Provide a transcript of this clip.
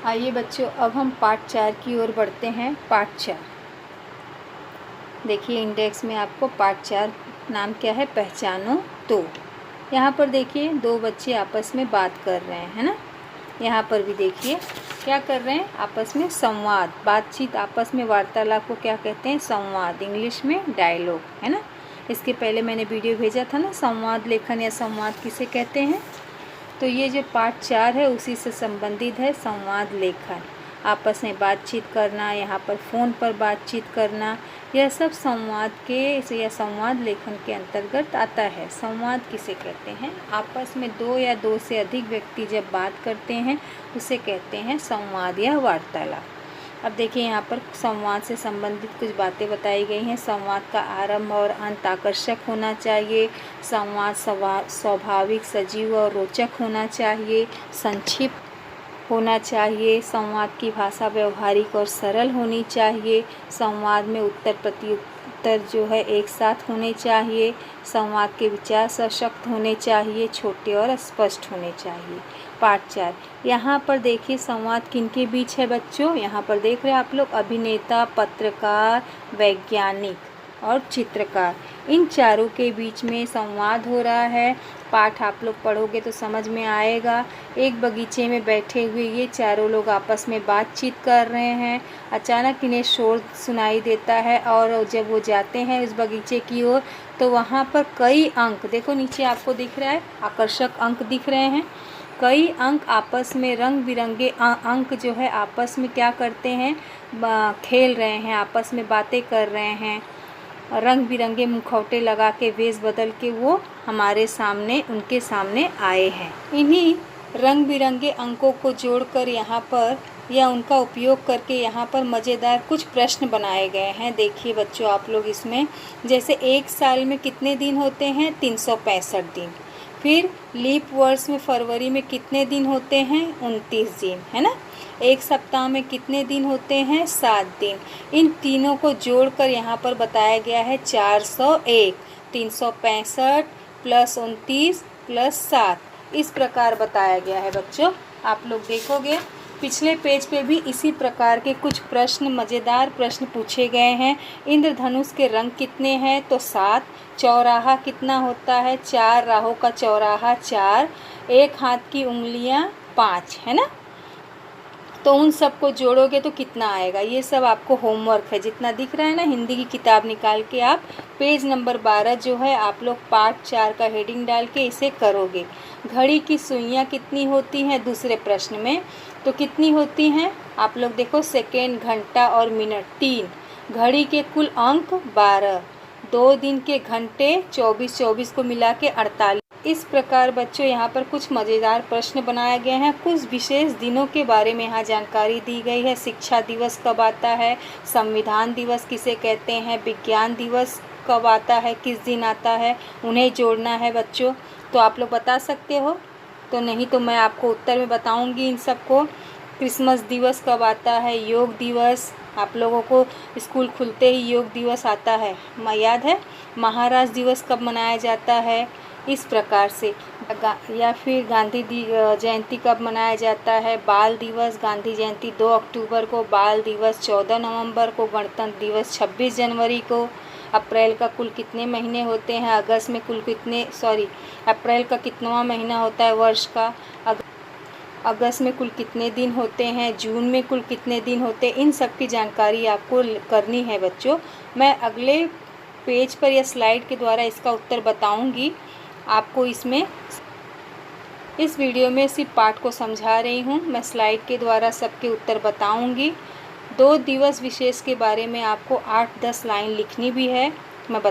आइए बच्चों, अब हम पाठ 4 की ओर बढ़ते हैं। पाठ 4 देखिए, इंडेक्स में आपको पाठ 4 नाम क्या है, पहचानो तो। यहाँ पर देखिए 2 बच्चे आपस में बात कर रहे हैं, है ना। यहाँ पर भी देखिए क्या कर रहे हैं, आपस में संवाद, बातचीत, आपस में वार्तालाप को क्या कहते हैं, संवाद, इंग्लिश में डायलॉग, है ना। इसके पहले मैंने वीडियो भेजा था ना, संवाद लेखन या संवाद किसे कहते हैं। तो ये जो पाठ 4 है उसी से संबंधित है, संवाद लेखन, आपस में बातचीत करना, यहाँ पर फ़ोन पर बातचीत करना, यह सब संवाद के या संवाद लेखन के अंतर्गत आता है। संवाद किसे कहते हैं, आपस में 2 या 2 से अधिक व्यक्ति जब बात करते हैं उसे कहते हैं संवाद या वार्तालाप। अब देखिए यहाँ पर संवाद से संबंधित कुछ बातें बताई गई हैं। संवाद का आरंभ और अंत आकर्षक होना चाहिए। संवाद स्वाभाविक, सजीव और रोचक होना चाहिए। संक्षिप्त होना चाहिए। संवाद की भाषा व्यवहारिक और सरल होनी चाहिए। संवाद में उत्तर प्रत्युत्तर जो है एक साथ होने चाहिए। संवाद के विचार सशक्त होने चाहिए, छोटे और स्पष्ट होने चाहिए। पाठ 4 यहाँ पर देखिए संवाद किनके बीच है बच्चों, यहाँ पर देख रहे हैं आप लोग, अभिनेता, पत्रकार, वैज्ञानिक और चित्रकार, इन चारों के बीच में संवाद हो रहा है। पाठ आप लोग पढ़ोगे तो समझ में आएगा। एक बगीचे में बैठे हुए ये चारों लोग आपस में बातचीत कर रहे हैं। अचानक इन्हें शोर सुनाई देता है और जब वो जाते हैं उस बगीचे की ओर तो वहाँ पर कई अंक, देखो नीचे आपको दिख रहा है, आकर्षक अंक दिख रहे हैं। कई अंक आपस में, रंग बिरंगे अंक जो है आपस में क्या करते हैं, खेल रहे हैं, आपस में बातें कर रहे हैं। रंग बिरंगे मुखौटे लगा के, वेश बदल के वो हमारे सामने, उनके सामने आए हैं। इन्हीं रंग बिरंगे अंकों को जोड़कर यहाँ पर या उनका उपयोग करके यहाँ पर मज़ेदार कुछ प्रश्न बनाए गए हैं। देखिए बच्चों आप लोग इसमें, जैसे एक साल में कितने दिन होते हैं, 365 दिन। फिर लीप वर्ष में फरवरी में कितने दिन होते हैं, 29 दिन, है ना। एक सप्ताह में कितने दिन होते हैं, 7 दिन। इन तीनों को जोड़कर यहाँ पर बताया गया है 401, 365 प्लस 29 प्लस 7, इस प्रकार बताया गया है बच्चों। आप लोग देखोगे पिछले पेज पे भी इसी प्रकार के कुछ प्रश्न, मज़ेदार प्रश्न पूछे गए हैं। इंद्रधनुष के रंग कितने हैं, तो 7। चौराहा कितना होता है, 4 राहों का चौराहा 4। एक हाथ की उंगलियां 5, है ना। तो उन सबको जोड़ोगे तो कितना आएगा, ये सब आपको होमवर्क है। जितना दिख रहा है ना, हिंदी की किताब निकाल के आप पेज नंबर 12 जो है आप लोग पाठ 4 का हेडिंग डाल के इसे करोगे। घड़ी की सुइयाँ कितनी होती हैं, दूसरे प्रश्न में तो कितनी होती हैं, आप लोग देखो, सेकेंड, घंटा और मिनट 3। घड़ी के कुल अंक 12, 2 दिन के घंटे 24 को मिला के 48। इस प्रकार बच्चों यहाँ पर कुछ मज़ेदार प्रश्न बनाए गए हैं। कुछ विशेष दिनों के बारे में यहाँ जानकारी दी गई है। शिक्षा दिवस कब आता है, संविधान दिवस किसे कहते हैं, विज्ञान दिवस कब आता है, किस दिन आता है, उन्हें जोड़ना है बच्चों। तो आप लोग बता सकते हो, तो नहीं तो मैं आपको उत्तर में बताऊँगी इन सबको। क्रिसमस दिवस कब आता है, योग दिवस, आप लोगों को स्कूल खुलते ही योग दिवस आता है, याद है। महाराष्ट्र दिवस कब मनाया जाता है, इस प्रकार से। या फिर गांधी जयंती कब मनाया जाता है, बाल दिवस, गांधी जयंती 2 अक्टूबर को, बाल दिवस 14 नवंबर को, गणतंत्र दिवस 26 जनवरी को। अप्रैल का कुल कितने महीने होते हैं, अगस्त में कुल कितने, अप्रैल का कितवां महीना होता है वर्ष का, अगस्त में कुल कितने दिन होते हैं, जून में कुल कितने दिन होते हैं, इन सब की जानकारी आपको करनी है बच्चों। मैं अगले पेज पर या स्लाइड के द्वारा इसका उत्तर बताऊंगी आपको। इसमें इस वीडियो में सिर्फ पाठ को समझा रही हूँ, मैं स्लाइड के द्वारा सबके उत्तर बताऊंगी। 2 दिवस विशेष के बारे में आपको 8-10 लाइन लिखनी भी है, मैं